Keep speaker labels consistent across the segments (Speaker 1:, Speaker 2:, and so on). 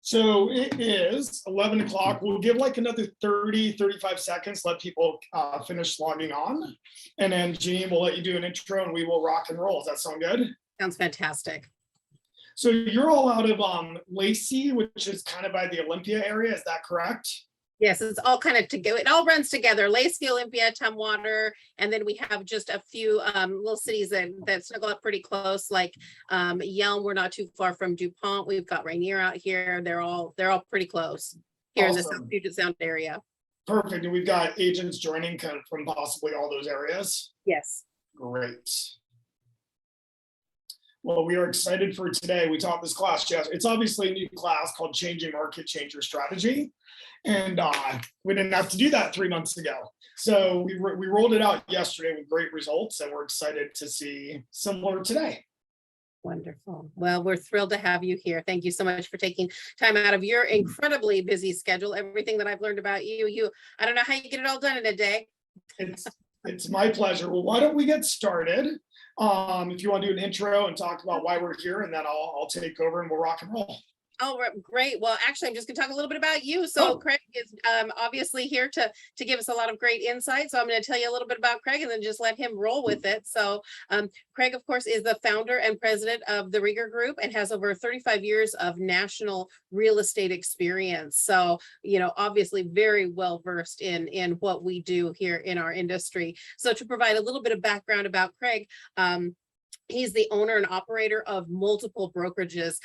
Speaker 1: So it is 11 o'clock. We'll give like another 30, 35 seconds, let people finish logging on. And then Jean, we'll let you do an intro and we will rock and roll. Does that sound good?
Speaker 2: Sounds fantastic.
Speaker 1: So you're all out of Lacey, which is kind of by the Olympia area. Is that correct?
Speaker 2: Yes, it's all kind of together. It all runs together. Lacey, Olympia, Tumwater, and then we have just a few little cities that snuggle up pretty close, like Yelm. We're not too far from DuPont. We've got Reger out here. They're all pretty close here in the South Puget Sound area.
Speaker 1: Perfect. And we've got agents joining kind of from possibly all those areas.
Speaker 2: Yes.
Speaker 1: Great. Well, we are excited for today. We taught this class, Jeff. It's obviously a new class called Changing Market, Change Your Strategy. And we didn't have to do that 3 months ago. So we rolled it out yesterday with great results, and we're excited to see similar today.
Speaker 2: Wonderful. Well, we're thrilled to have you here. Thank you so much for taking time out of your incredibly busy schedule. Everything that I've learned about you, I don't know how you get it all done in a day.
Speaker 1: It's my pleasure. Well, why don't we get started? If you want to do an intro and talk about why we're here, and then I'll take over and we'll rock and roll.
Speaker 2: Oh, great. Well, actually, I'm just going to talk a little bit about you. So Craig is obviously here to give us a lot of great insight. So I'm going to tell you a little bit about Craig and then just let him roll with it. So Craig, of course, is the founder and president of the Reger Group and has over 35 years of national real estate experience. So, obviously very well versed in what we do here in our industry. So to provide a little bit of background about Craig, he's the owner and operator of multiple brokerages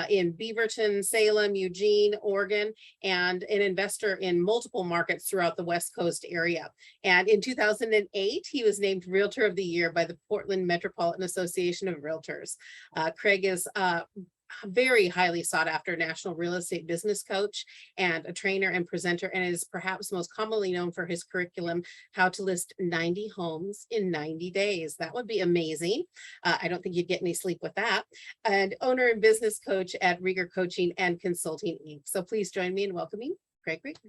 Speaker 2: in Beaverton, Salem, Eugene, Oregon, and an investor in multiple markets throughout the West Coast area. And in 2008, he was named Realtor of the Year by the Portland Metropolitan Association of Realtors. Craig is very highly sought after national real estate business coach and a trainer and presenter, and is perhaps most commonly known for his curriculum, How to List 90 Homes in 90 Days. That would be amazing. I don't think you'd get any sleep with that. And owner and business coach at Reger Coaching and Consulting Inc. So please join me in welcoming Craig Reger.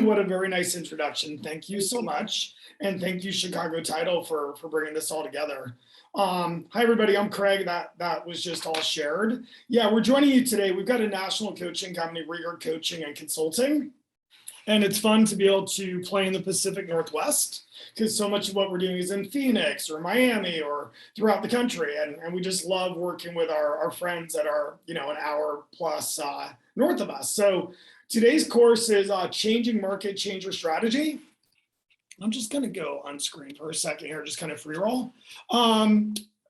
Speaker 1: What a very nice introduction. Thank you so much. And thank you, Chicago Title, for bringing this all together. Hi, everybody. I'm Craig. That was just all shared. Yeah, we're joining you today. We've got a national coaching company, Reger Coaching and Consulting. And it's fun to be able to play in the Pacific Northwest because so much of what we're doing is in Phoenix or Miami or throughout the country. And we just love working with our friends that are, an hour plus north of us. So today's course is Changing Market, Change Your Strategy. I'm just going to go on screen for a second here, just kind of free roll. All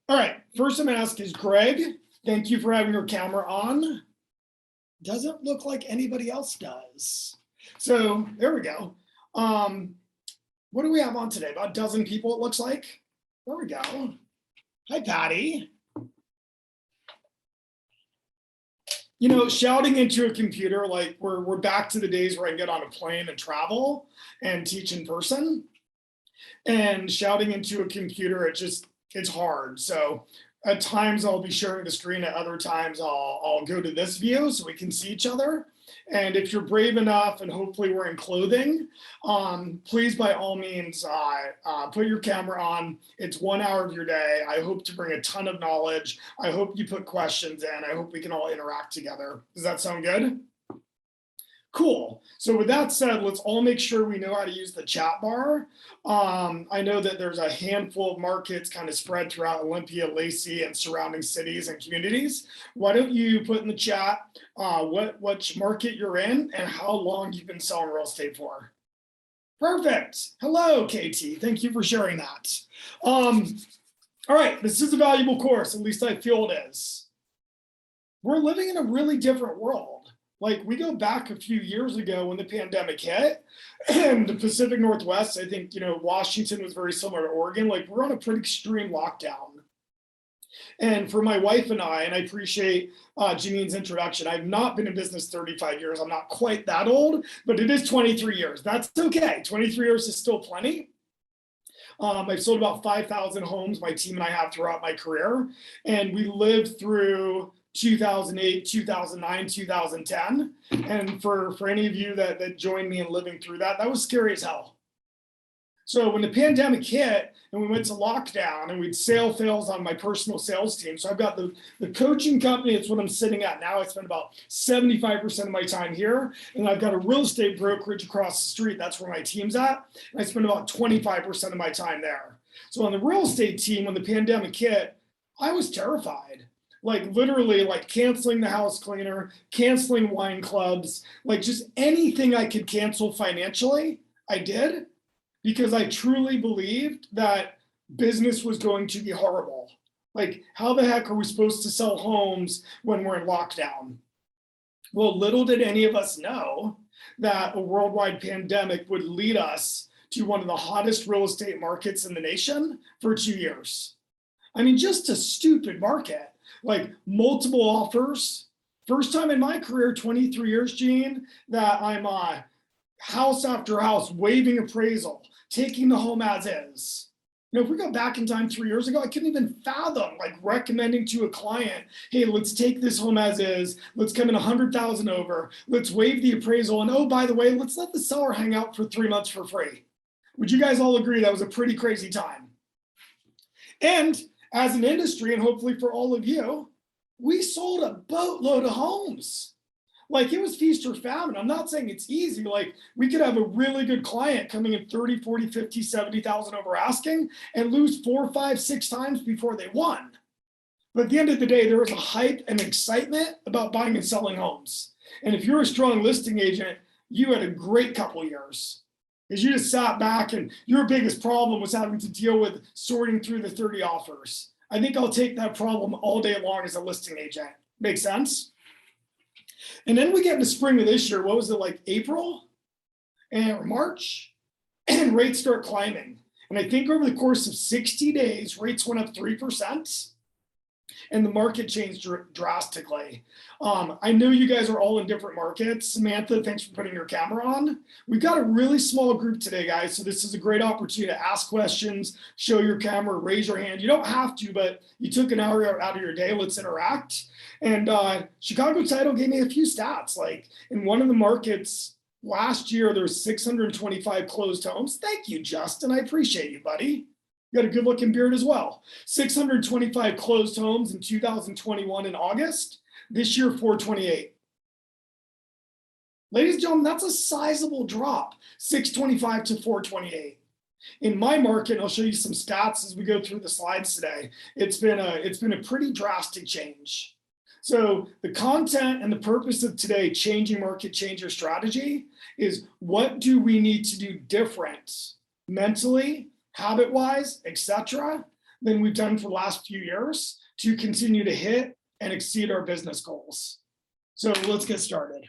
Speaker 1: right, first I'm going to ask is Greg, thank you for having your camera on. Doesn't look like anybody else does. So there we go. What do we have on today? About a dozen people, it looks like. There we go. Hi, Patty. Shouting into a computer, like we're back to the days where I can get on a plane and travel and teach in person. And shouting into a computer, it's hard. So at times I'll be sharing the screen. At other times I'll go to this view so we can see each other. And if you're brave enough, and hopefully we're in clothing, please by all means put your camera on. It's 1 hour of your day. I hope to bring a ton of knowledge. I hope you put questions in. I hope we can all interact together. Does that sound good? Cool. So with that said, let's all make sure we know how to use the chat bar. I know that there's a handful of markets kind of spread throughout Olympia, Lacey, and surrounding cities and communities. Why don't you put in the chat which market you're in and how long you've been selling real estate for? Perfect. Hello, KT. Thank you for sharing that. All right, this is a valuable course. At least I feel it is. We're living in a really different world. Like we go back a few years ago when the pandemic hit and the Pacific Northwest, I think, Washington was very similar to Oregon. Like we're on a pretty extreme lockdown. And for my wife and I appreciate Janine's introduction. I've not been in business 35 years. I'm not quite that old, but it is 23 years. That's okay. 23 years is still plenty. I've sold about 5,000 homes, my team and I have throughout my career. And we lived through 2008, 2009, 2010. And for any of you that joined me in living through that, that was scary as hell. So when the pandemic hit and we went to lockdown and we'd sale fails on my personal sales team. So I've got the coaching company, it's what I'm sitting at now. I spend about 75% of my time here. And I've got a real estate brokerage across the street. That's where my team's at. And I spend about 25% of my time there. So on the real estate team, when the pandemic hit, I was terrified. Like literally like canceling the house cleaner, canceling wine clubs, like just anything I could cancel financially, I did. Because I truly believed that business was going to be horrible. Like, how the heck are we supposed to sell homes when we're in lockdown? Well, little did any of us know that a worldwide pandemic would lead us to one of the hottest real estate markets in the nation for 2 years. I mean, just a stupid market, like multiple offers. First time in my career, 23 years, Gene, that I'm house after house, waiving appraisal, taking the home as is. You know, if we go back in time 3 years ago, I couldn't even fathom like recommending to a client, hey, let's take this home as is, let's come in 100,000 over, let's waive the appraisal, and oh, by the way, let's let the seller hang out for 3 months for free. Would you guys all agree that was a pretty crazy time? And as an industry, and hopefully for all of you, we sold a boatload of homes. Like it was feast or famine. I'm not saying it's easy. Like we could have a really good client coming in 30, 40, 50, 70,000 over asking and lose 4, 5, 6 times before they won. But at the end of the day, there was a hype and excitement about buying and selling homes. And if you're a strong listing agent, you had a great couple years because you just sat back and your biggest problem was having to deal with sorting through the 30 offers. I think I'll take that problem all day long as a listing agent. Make sense? And then we get into spring of this year. What was it, like April and March? And rates start climbing. And I think over the course of 60 days, rates went up 3%. And the market changed drastically. I know you guys are all in different markets. Samantha, thanks for putting your camera on. We've got a really small group today, guys. So this is a great opportunity to ask questions, show your camera, raise your hand. You don't have to, but you took an hour out of your day. Let's interact. And Chicago Title gave me a few stats. Like in one of the markets last year, there was 625 closed homes. Thank you, Justin. I appreciate you, buddy. You got a good looking beard as well. 625 closed homes in 2021 in August. This year, 428. Ladies and gentlemen, that's a sizable drop, 625 to 428. In my market, I'll show you some stats as we go through the slides today. It's been a pretty drastic change. So the content and the purpose of today, Changing Market Changer Strategy, is what do we need to do different mentally, habit-wise, etc., than we've done for the last few years to continue to hit and exceed our business goals. So let's get started.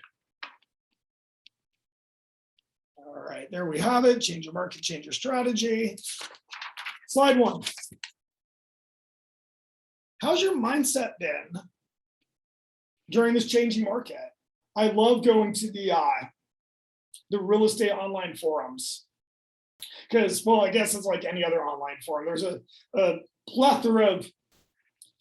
Speaker 1: All right, there we have it. Change your market, change your strategy. Slide 1. How's your mindset been during this changing market? I love going to the real estate online forums. Because, well, I guess it's like any other online forum. There's a plethora of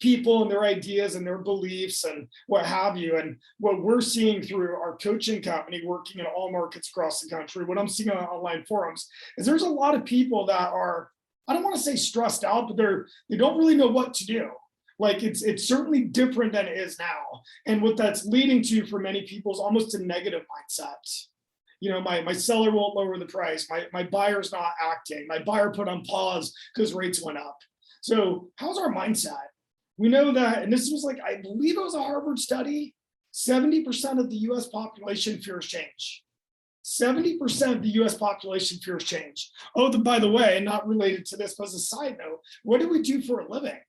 Speaker 1: people and their ideas and their beliefs and what have you. And what we're seeing through our coaching company, working in all markets across the country, what I'm seeing on online forums is there's a lot of people that are, I don't want to say stressed out, but they don't really know what to do. Like it's certainly different than it is now. And what that's leading to for many people is almost a negative mindset. You know, my seller won't lower the price. My buyer's not acting. My buyer put on pause because rates went up. So how's our mindset? We know that, and this was like, I believe it was a Harvard study, 70% of the US population fears change. 70% of the US population fears change. Oh, by the way, not related to this, but as a side note, what do we do for a living?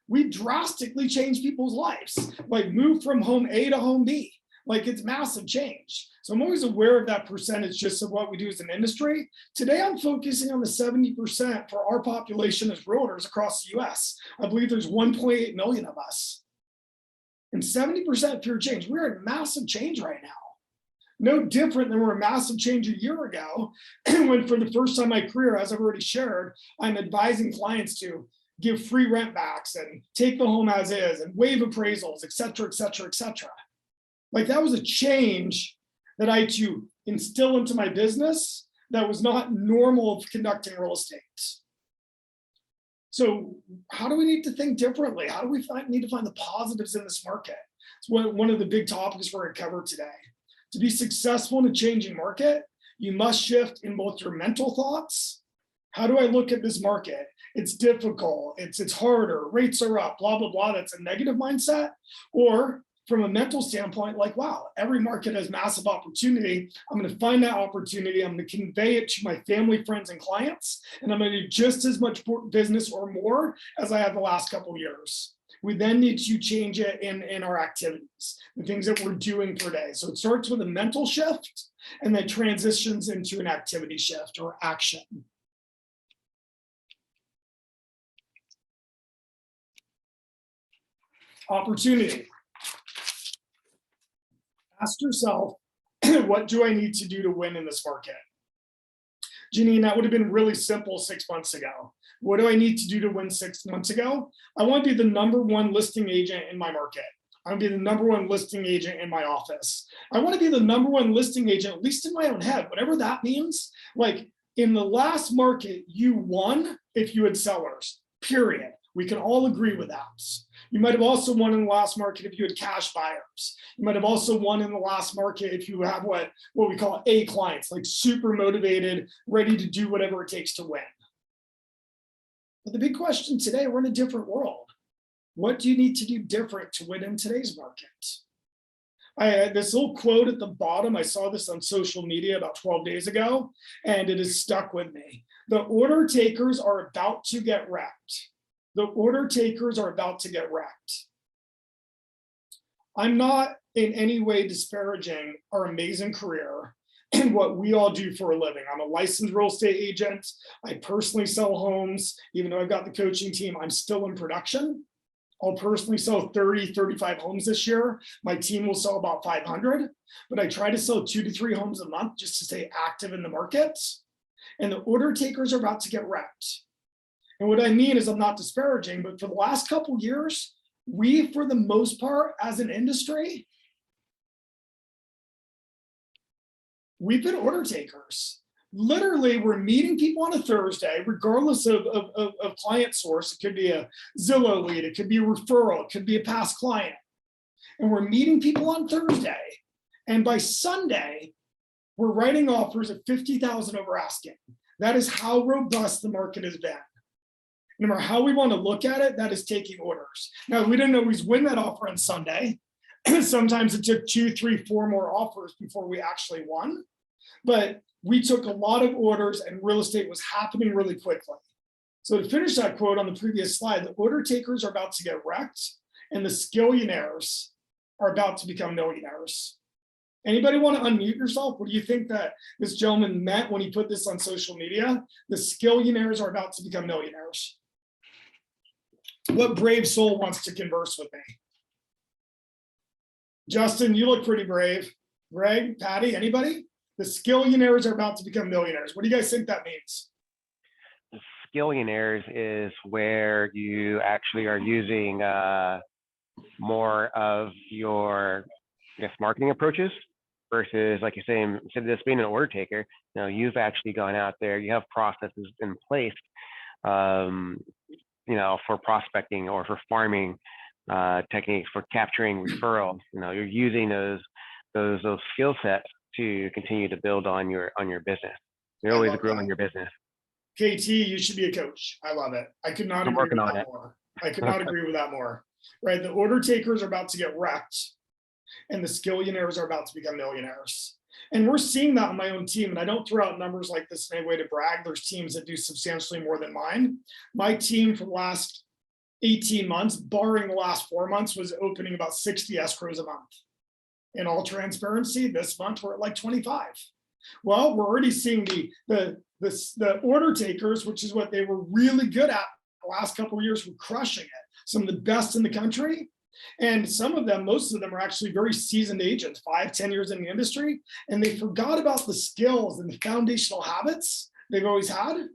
Speaker 1: We drastically change people's lives, like move from home A to home B. Like it's massive change. So I'm always aware of that percentage just of what we do as an industry. Today, I'm focusing on the 70% for our population as realtors across the US. I believe there's 1.8 million of us. And 70% fear change. We're in massive change right now. No different than we're a massive change a year ago, when for the first time in my career, as I've already shared, I'm advising clients to give free rent backs and take the home as is and waive appraisals, et cetera, et cetera, et cetera. Like that was a change that I had to instill into my business that was not normal of conducting real estate. So how do we need to think differently? How do we need to find the positives in this market? It's one of the big topics we're going to cover today. To be successful in a changing market, you must shift in both your mental thoughts. How do I look at this market? It's difficult, it's harder, rates are up, blah, blah, blah. That's a negative mindset. Or from a mental standpoint, like, wow, every market has massive opportunity. I'm going to find that opportunity. I'm going to convey it to my family, friends, and clients. And I'm going to do just as much business or more as I have the last couple of years. We then need to change it in our activities, the things that we're doing per day. So it starts with a mental shift and then transitions into an activity shift or action. Opportunity. Ask yourself, what do I need to do to win in this market? Janine, that would have been really simple 6 months ago. What do I need to do to win 6 months ago? I want to be the #1 listing agent in my market. I want to be the #1 listing agent in my office. I want to be the #1 listing agent, at least in my own head, whatever that means. Like in the last market, you won if you had sellers, period. We can all agree with that. You might have also won in the last market if you had cash buyers. You might have also won in the last market if you have what we call A clients, like super motivated, ready to do whatever it takes to win. But the big question today, we're in a different world. What do you need to do different to win in today's market? This little quote at the bottom, I saw this on social media about 12 days ago, and it has stuck with me. The order takers are about to get wrecked. The order takers are about to get wrecked. I'm not in any way disparaging our amazing career and what we all do for a living. I'm a licensed real estate agent. I personally sell homes. Even though I've got the coaching team, I'm still in production. I'll personally sell 30, 35 homes this year. My team will sell about 500, but I try to sell 2 to 3 homes a month just to stay active in the market. And the order takers are about to get wrecked. And what I mean is I'm not disparaging, but for the last couple of years, we, for the most part, as an industry, we've been order takers. Literally, we're meeting people on a Thursday, regardless of client source. It could be a Zillow lead, it could be a referral, it could be a past client. And we're meeting people on Thursday. And by Sunday, we're writing offers at 50,000 over asking. That is how robust the market has been. No matter how we want to look at it, that is taking orders. Now, we didn't always win that offer on Sunday. Sometimes it took 2, 3, 4 more offers before we actually won. But we took a lot of orders and real estate was happening really quickly. So to finish that quote on the previous slide, the order takers are about to get wrecked and the skillionaires are about to become millionaires. Anybody want to unmute yourself? What do you think that this gentleman meant when he put this on social media? The skillionaires are about to become millionaires. What brave soul wants to converse with me? Justin, you look pretty brave. Greg, Patty, anybody? The skillionaires are about to become millionaires. What do you guys think that means?
Speaker 3: Skillionaires is where you actually are using more of your, I guess, marketing approaches versus, like you're saying, instead of this being an order taker, you've actually gone out there, you have processes in place, for prospecting or for farming techniques, for capturing referrals. You're using those skill sets to continue to build on your business. You're always growing your business.
Speaker 1: KT, you should be a coach. I love it. I could not agree with that more. I could not agree with that more. Right? The order takers are about to get wrecked and the skillionaires are about to become millionaires. And we're seeing that on my own team. And I don't throw out numbers like this in any way to brag. There's teams that do substantially more than mine. My team for the last 18 months, barring the last 4 months, was opening about 60 escrows a month. In all transparency, this month we're at like 25. Well, we're already seeing the order takers, which is what they were really good at the last couple of years, were crushing it. Some of the best in the country. And some of them, most of them are actually very seasoned agents, 5, 10 years in the industry. And they forgot about the skills and the foundational habits they've always had.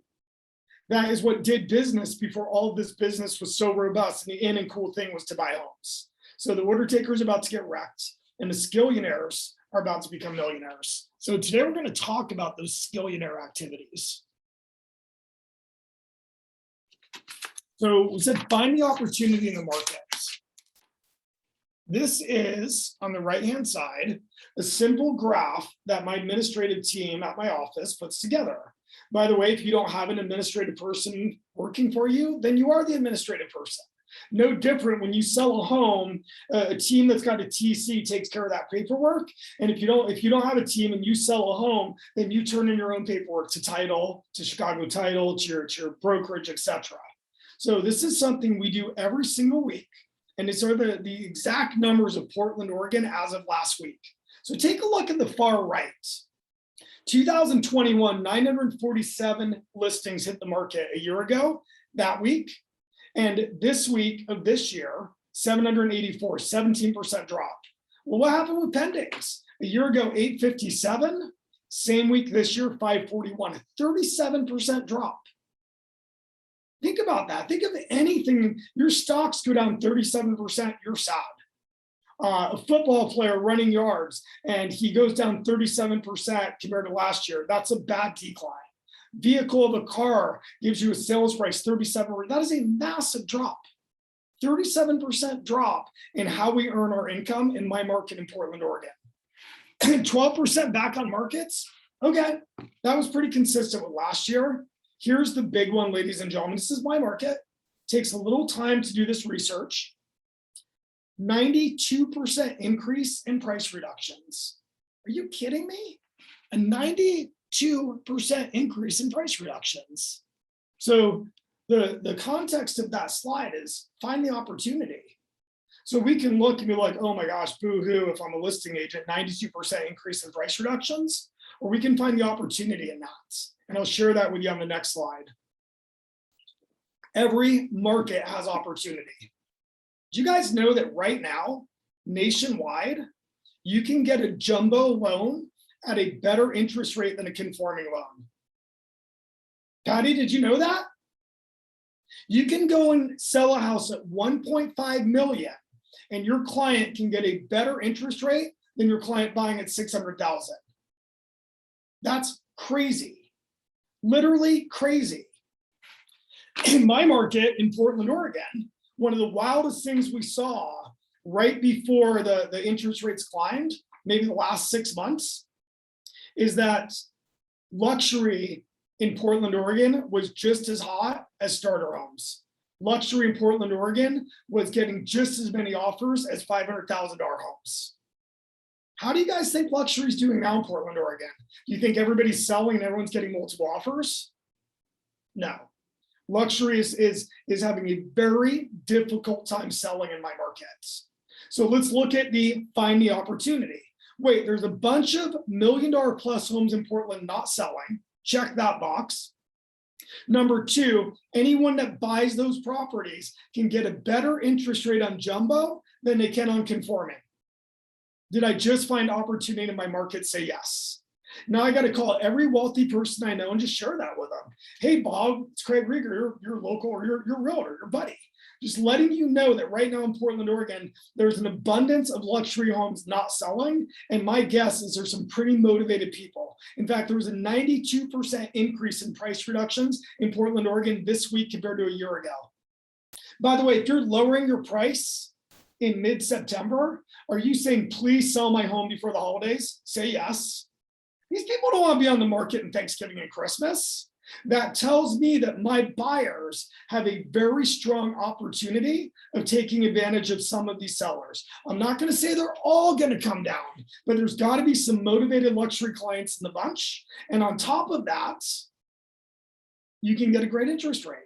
Speaker 1: That is what did business before all of this business was so robust. And the in and cool thing was to buy homes. So the order takers are about to get wrecked. And the skillionaires are about to become millionaires. So today we're going to talk about those skillionaire activities. So we said find the opportunity in the market. This is, on the right-hand side, a simple graph that my administrative team at my office puts together. By the way, if you don't have an administrative person working for you, then you are the administrative person. No different when you sell a home, a team that's got a TC takes care of that paperwork. And if you don't have a team and you sell a home, then you turn in your own paperwork to title, to Chicago Title, to your brokerage, etc. So this is something we do every single week. And these are the exact numbers of Portland, Oregon as of last week. So take a look at the far right. 2021, 947 listings hit the market a year ago that week. And this week of this year, 784, 17% drop. Well, what happened with pendings? A year ago, 857, same week this year, 541, a 37% drop. Think about that. Think of anything, your stocks go down 37%, you're sad. A football player running yards and he goes down 37% compared to last year. That's a bad decline. Vehicle of a car gives you a sales price 37. That is a massive drop. 37% drop in how we earn our income in my market in Portland, Oregon. 12% back on markets. Okay, that was pretty consistent with last year. Here's the big one, ladies and gentlemen. This is my market. Takes a little time to do this research. 92% increase in price reductions. Are you kidding me? A 92% increase in price reductions. So the context of that slide is find the opportunity. So we can look and be like, oh my gosh, boo-hoo, if I'm a listing agent, 92% increase in price reductions, or we can find the opportunity in that. And I'll share that with you on the next slide. Every market has opportunity. Do you guys know that right now, nationwide, you can get a jumbo loan at a better interest rate than a conforming loan? Patty, did you know that? You can go and sell a house at 1.5 million and your client can get a better interest rate than your client buying at 600,000. That's crazy. Literally crazy. In my market in Portland, Oregon, one of the wildest things we saw right before the interest rates climbed, maybe the last 6 months, is that luxury in Portland, Oregon was just as hot as starter homes. Luxury in Portland, Oregon was getting just as many offers as $500,000 homes. How do you guys think luxury is doing now in Portland, Oregon? Do you think everybody's selling and everyone's getting multiple offers? No. Luxury is having a very difficult time selling in my markets. So let's look at find the opportunity. Wait, there's a bunch of $1 million plus homes in Portland not selling. Check that box. Number two, anyone that buys those properties can get a better interest rate on jumbo than they can on conforming. Did I just find opportunity in my market? Say yes. Now I got to call every wealthy person I know and just share that with them. Hey, Bob, it's Craig Reger, your local or your realtor, your buddy. Just letting you know that right now in Portland, Oregon, there's an abundance of luxury homes not selling. And my guess is there's some pretty motivated people. In fact, there was a 92% increase in price reductions in Portland, Oregon this week compared to a year ago. By the way, if you're lowering your price in mid-September, are you saying, please sell my home before the holidays? Say yes. These people don't want to be on the market in Thanksgiving and Christmas. That tells me that my buyers have a very strong opportunity of taking advantage of some of these sellers. I'm not going to say they're all going to come down, but there's got to be some motivated luxury clients in the bunch. And on top of that, you can get a great interest rate.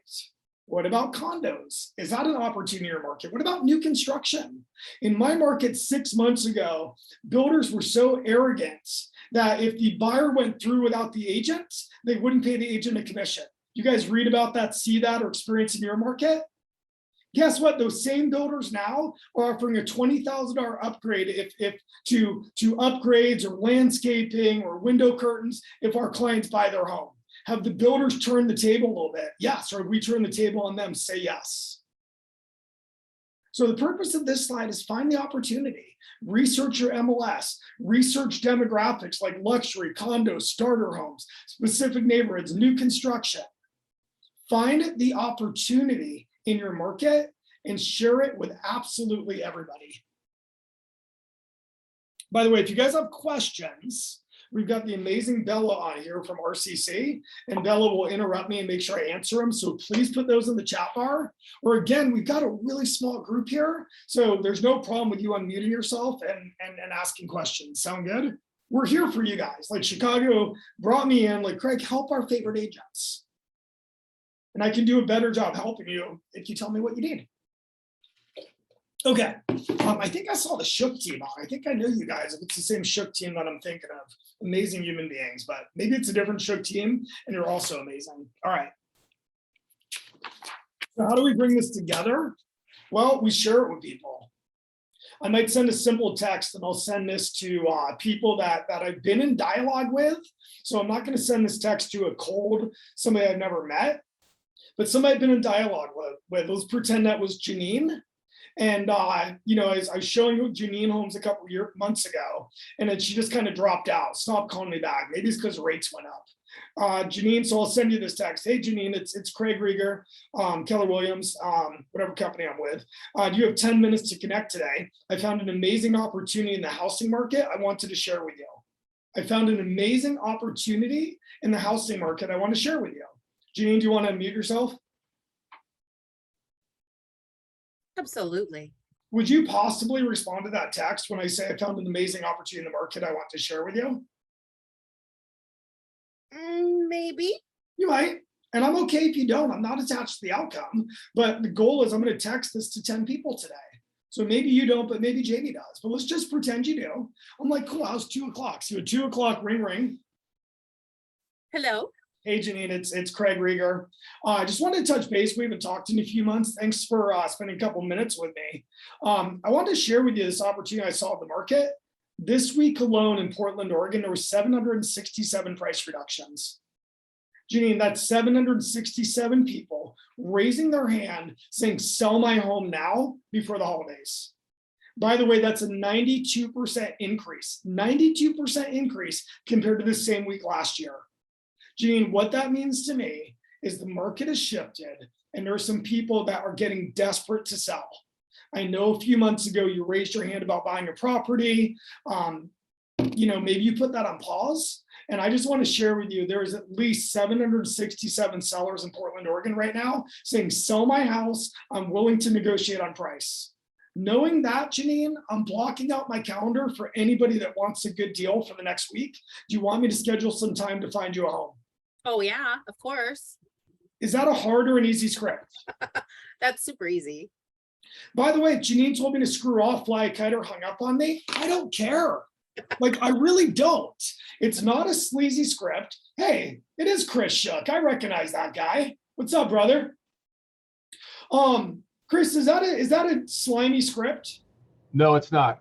Speaker 1: What about condos? Is that an opportunity in your market? What about new construction? In my market 6 months ago, builders were so arrogant that if the buyer went through without the agent, they wouldn't pay the agent a commission. You guys read about that, see that, or experience in your market? Guess what? Those same builders now are offering a $20,000 upgrade if to upgrades or landscaping or window curtains if our clients buy their home. Have the builders turned the table a little bit? Yes. Or have we turned the table on them? Say yes. So the purpose of this slide is find the opportunity, research your MLS, research demographics like luxury, condos, starter homes, specific neighborhoods, new construction. Find the opportunity in your market and share it with absolutely everybody. By the way, if you guys have questions, we've got the amazing Bella on here from RCC, and Bella will interrupt me and make sure I answer them. So please put those in the chat bar. Or again, we've got a really small group here, so there's no problem with you unmuting yourself and asking questions. Sound good? We're here for you guys. Like Chicago brought me in, like, Craig, help our favorite agents. And I can do a better job helping you if you tell me what you need. Okay, I think I saw the Shook team on. I think I know you guys. If it's the same Shook team that I'm thinking of, amazing human beings, but maybe it's a different Shook team and you're also amazing. All right. So how do we bring this together? Well, we share it with people. I might send a simple text and I'll send this to people that I've been in dialogue with. So I'm not going to send this text to a cold, somebody I've never met, but somebody I've been in dialogue with. Let's pretend that was Janine. And, you know, I was showing you Janine Holmes a couple months ago, and then she just kind of dropped out, stopped calling me back. Maybe it's because rates went up. Janine, so I'll send you this text. Hey, Janine, it's Craig Reger, Keller Williams, whatever company I'm with. Do you have 10 minutes to connect today? I found an amazing opportunity in the housing market I wanted to share with you. I found an amazing opportunity in the housing market I want to share with you. Janine, do you want to unmute yourself?
Speaker 2: Absolutely.
Speaker 1: Would you possibly respond to that text when I say I found an amazing opportunity in the market I want to share with you?
Speaker 2: Maybe.
Speaker 1: You might, and I'm okay if you don't. I'm not attached to the outcome, but the goal is I'm going to text this to 10 people today. So maybe you don't, but maybe Jamie does. But let's just pretend you do. I'm like, cool, how's 2 o'clock? So at 2 o'clock, ring, ring.
Speaker 2: Hello.
Speaker 1: Hey, Janine, it's Craig Reger. I just wanted to touch base. We haven't talked in a few months. Thanks for spending a couple minutes with me. I wanted to share with you this opportunity I saw in the market. This week alone in Portland, Oregon, there were 767 price reductions. Janine, that's 767 people raising their hand saying, sell my home now before the holidays. By the way, that's a 92% increase, 92% increase compared to the same week last year. Janine, what that means to me is the market has shifted and there are some people that are getting desperate to sell. I know a few months ago you raised your hand about buying a property. You know, maybe you put that on pause. And I just want to share with you, there's at least 767 sellers in Portland, Oregon right now saying, sell my house, I'm willing to negotiate on price. Knowing that, Janine, I'm blocking out my calendar for anybody that wants a good deal for the next week. Do you want me to schedule some time to find you a home?
Speaker 2: Oh yeah, of course.
Speaker 1: Is that a hard or an easy script?
Speaker 2: That's super easy.
Speaker 1: By the way, Janine told me to screw off, fly a kite, or hung up on me. I don't care. Like, I really don't. It's not a sleazy script. Hey, it is Chris Shook. I recognize that guy. What's up, brother? Chris, is that a slimy script?
Speaker 4: No, it's not.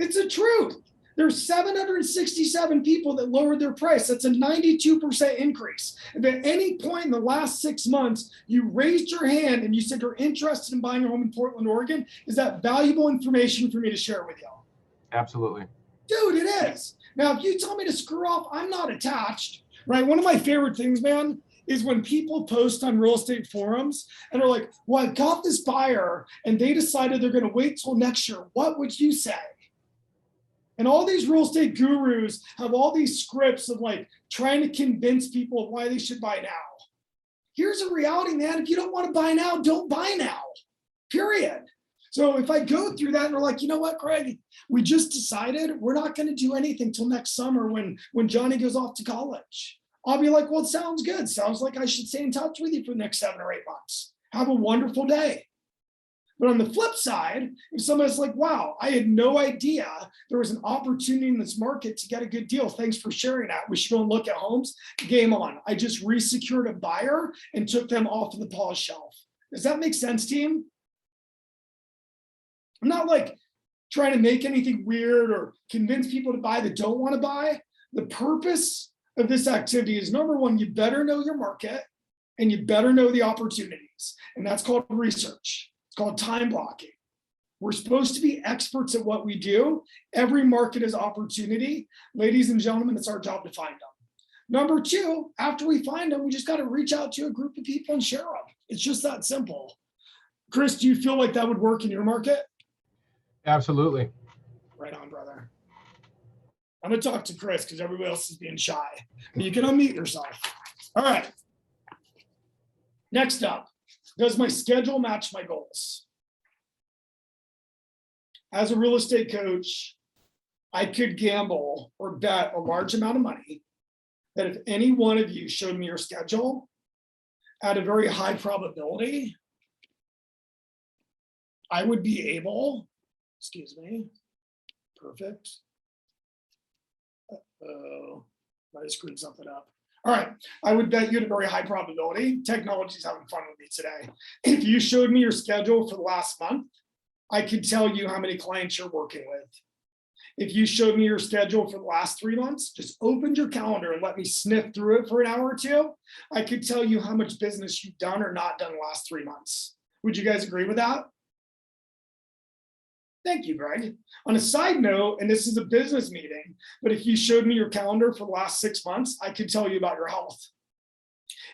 Speaker 1: It's the truth. There's 767 people that lowered their price. That's a 92% increase. If at any point in the last 6 months, you raised your hand and you said you're interested in buying a home in Portland, Oregon, is that valuable information for me to share with you?
Speaker 4: Absolutely.
Speaker 1: Dude, it is. Now, if you tell me to screw off, I'm not attached, right? One of my favorite things, man, is when people post on real estate forums and are like, well, I got this buyer and they decided they're going to wait till next year. What would you say? And all these real estate gurus have all these scripts of like trying to convince people of why they should buy now. Here's a reality, man. If you don't want to buy now, don't buy now, period. So if I go through that and they're like, you know what, Craig, we just decided we're not going to do anything till next summer when Johnny goes off to college. I'll be like, well, it sounds good. Sounds like I should stay in touch with you for the next 7 or 8 months. Have a wonderful day. But on the flip side, if somebody's like, wow, I had no idea there was an opportunity in this market to get a good deal. Thanks for sharing that. We should go and look at homes. Game on. I just resecured a buyer and took them off of the pause shelf. Does that make sense, team? I'm not like trying to make anything weird or convince people to buy that don't want to buy. The purpose of this activity is, number one, you better know your market and you better know the opportunities. And that's called research. It's called time blocking. We're supposed to be experts at what we do. Every market is opportunity. Ladies and gentlemen, it's our job to find them. Number two, after we find them, we just got to reach out to a group of people and share them. It's just that simple. Chris, do you feel like that would work in your market?
Speaker 4: Absolutely.
Speaker 1: Right on, brother. I'm going to talk to Chris because everybody else is being shy. You can unmute yourself. All right. Next up, does my schedule match my goals? As a real estate coach, I could gamble or bet a large amount of money that if any one of you showed me your schedule at a very high probability, I would be able, excuse me, perfect. Oh, I screwed something up. All right, I would bet you at a very high probability. Technology's having fun with me today. If you showed me your schedule for the last month, I could tell you how many clients you're working with. If you showed me your schedule for the last 3 months, just opened your calendar and let me sniff through it for an hour or two, I could tell you how much business you've done or not done the last 3 months. Would you guys agree with that? Thank you, Greg. On a side note, and this is a business meeting, but if you showed me your calendar for the last 6 months, I could tell you about your health.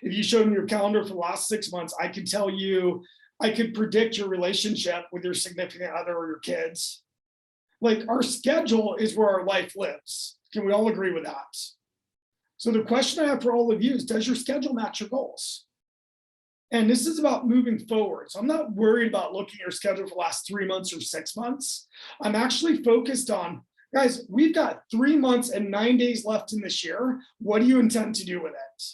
Speaker 1: If you showed me your calendar for the last 6 months, I could tell you, I could predict your relationship with your significant other or your kids. Like, our schedule is where our life lives. Can we all agree with that? So the question I have for all of you is, does your schedule match your goals? And this is about moving forward. So I'm not worried about looking at your schedule for the last 3 months or 6 months. I'm actually focused on, guys, we've got 3 months and 9 days left in this year. What do you intend to do with it?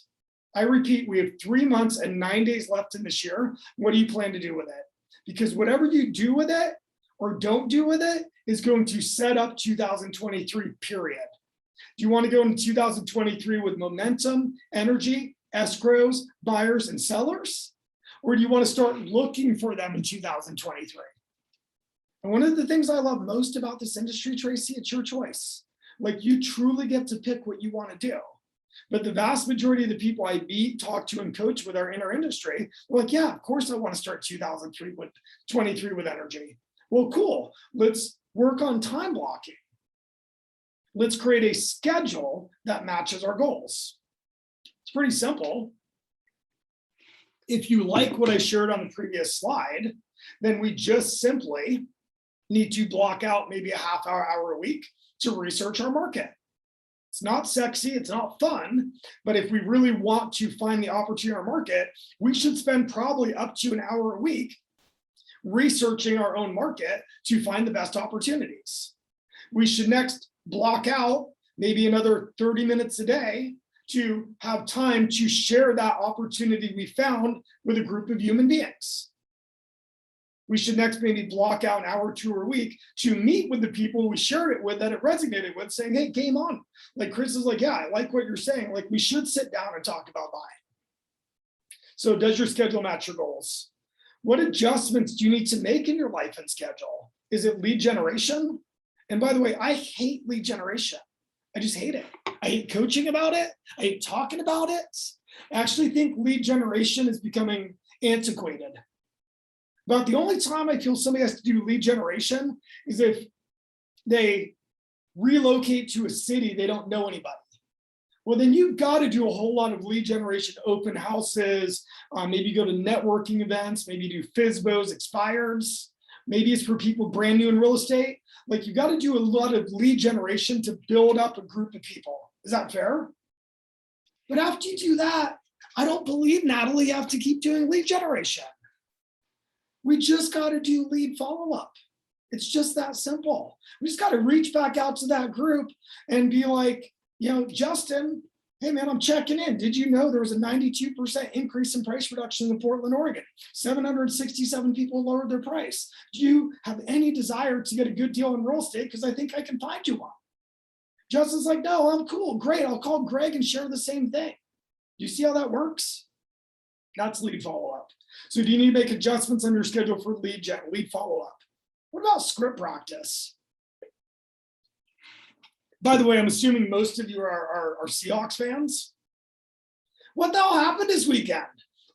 Speaker 1: I repeat, we have 3 months and 9 days left in this year. What do you plan to do with it? Because whatever you do with it or don't do with it is going to set up 2023, period. Do you want to go into 2023 with momentum, energy, escrows, buyers, and sellers? Or do you want to start looking for them in 2023? And one of the things I love most about this industry, Tracy, it's your choice. Like, you truly get to pick what you want to do. But the vast majority of the people I meet, talk to, and coach with are in our industry, they're like, yeah, of course I want to start 2023 with energy. Well, cool. Let's work on time blocking. Let's create a schedule that matches our goals. It's pretty simple. If you like what I shared on the previous slide, then we just simply need to block out maybe a half hour a week to research our market. It's not sexy, it's not fun, but if we really want to find the opportunity in our market, we should spend probably up to an hour a week researching our own market to find the best opportunities. We should next block out maybe another 30 minutes a day to have time to share that opportunity we found with a group of human beings. We should next maybe block out an hour or two a week to meet with the people we shared it with that it resonated with, saying, hey, game on. Like Chris is like, yeah, I like what you're saying. Like, we should sit down and talk about buying. So does your schedule match your goals? What adjustments do you need to make in your life and schedule? Is it lead generation? And by the way, I hate lead generation. I just hate it. I hate coaching about it. I hate talking about it. I actually think lead generation is becoming antiquated. But the only time I feel somebody has to do lead generation is if they relocate to a city they don't know anybody. Well, then you've got to do a whole lot of lead generation, open houses, maybe go to networking events, maybe do FISBOs, expireds. Maybe it's for people brand new in real estate. Like, you've got to do a lot of lead generation to build up a group of people. Is that fair? But after you do that, I don't believe, Natalie, you have to keep doing lead generation. We just got to do lead follow-up. It's just that simple. We just got to reach back out to that group and be like, you know, Justin, hey man, I'm checking in. Did you know there was a 92% increase in price reduction in Portland, Oregon? 767 people lowered their price. Do you have any desire to get a good deal in real estate? Because I think I can find you one. Justin's like, no, I'm cool. Great. I'll call Greg and share the same thing. Do you see how that works? That's lead follow-up. So do you need to make adjustments on your schedule for lead follow-up? What about script practice? By the way, I'm assuming most of you are Seahawks fans. What the hell happened this weekend?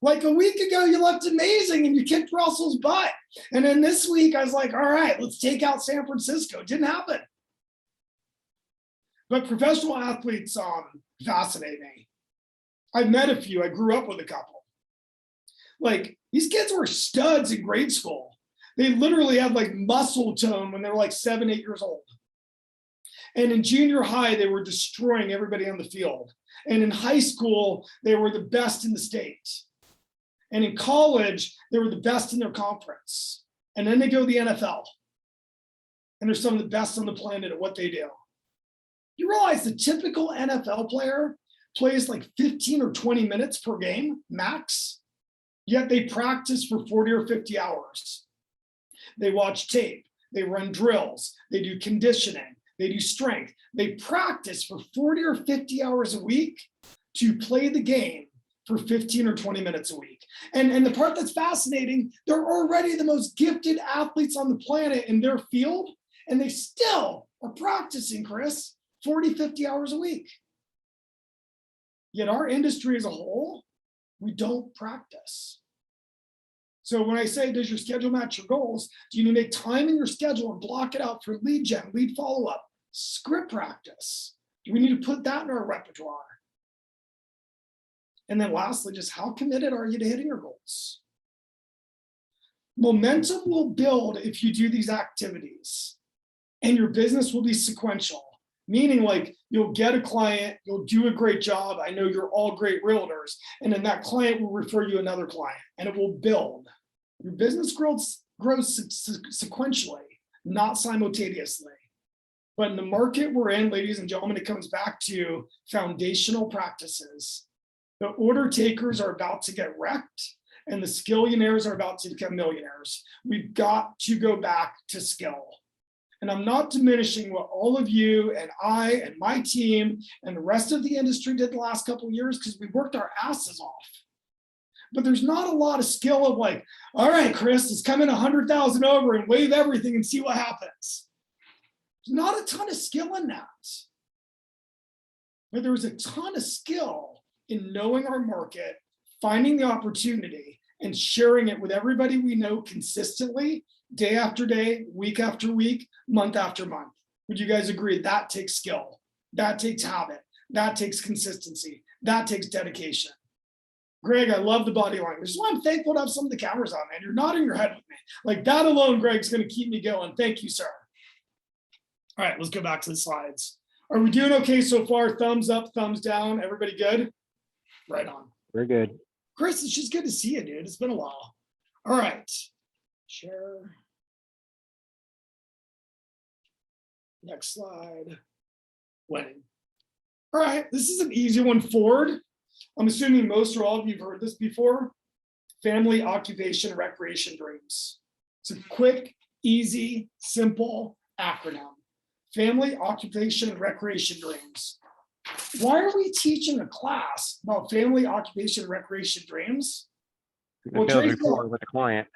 Speaker 1: Like a week ago, you looked amazing and you kicked Russell's butt. And then this week, I was like, all right, let's take out San Francisco. It didn't happen. But professional athletes fascinate me. I've met a few. I grew up with a couple. Like, these kids were studs in grade school. They literally had like muscle tone when they were like 7, 8 years old. And in junior high, they were destroying everybody on the field. And in high school, they were the best in the state. And in college, they were the best in their conference. And then they go to the NFL. And they're some of the best on the planet at what they do. You realize the typical NFL player plays like 15 or 20 minutes per game, max, yet they practice for 40 or 50 hours. They watch tape, they run drills, they do conditioning, they do strength. They practice for 40 or 50 hours a week to play the game for 15 or 20 minutes a week. And the part that's fascinating, they're already the most gifted athletes on the planet in their field, and they still are practicing, Chris, 40, 50 hours a week. Yet our industry as a whole, we don't practice. So when I say, does your schedule match your goals? Do you need to make time in your schedule and block it out for lead gen, lead follow-up, script practice? Do we need to put that in our repertoire? And then lastly, just how committed are you to hitting your goals? Momentum will build if you do these activities, and your business will be sequential. Meaning, like, you'll get a client, you'll do a great job. I know you're all great realtors, and then that client will refer you another client, and it will build. Your business grows sequentially, not simultaneously. But in the market we're in, ladies and gentlemen, it comes back to foundational practices. The order takers are about to get wrecked, and the skillionaires are about to become millionaires. We've got to go back to skill. And I'm not diminishing what all of you and I and my team and the rest of the industry did the last couple of years, because we worked our asses off. But there's not a lot of skill of like, all right, Chris, let's come in 100,000 over and wave everything and see what happens. There's not a ton of skill in that. But there's a ton of skill in knowing our market, finding the opportunity, and sharing it with everybody we know consistently, day after day, week after week, month after month. Would you guys agree that takes skill? That takes habit. That takes consistency. That takes dedication. Greg, I love the body language. This is why I'm thankful to have some of the cameras on, man. You're nodding your head with me. Like that alone, Greg's going to keep me going. Thank you, sir. All right, let's go back to the slides. Are we doing okay so far? Thumbs up, thumbs down. Everybody good? Right on.
Speaker 3: We're good.
Speaker 1: Chris, it's just good to see you, dude. It's been a while. All right. Share. Next slide. Winning. All right, this is an easy one. Ford. I'm assuming most or all of you have heard this before. Family, occupation, recreation dreams. It's a quick, easy, simple acronym. Family, occupation, and recreation dreams. Why are we teaching a class about family, occupation, and recreation dreams?
Speaker 3: It
Speaker 1: Well,
Speaker 3: builds
Speaker 1: Tracy-
Speaker 3: rapport with the client.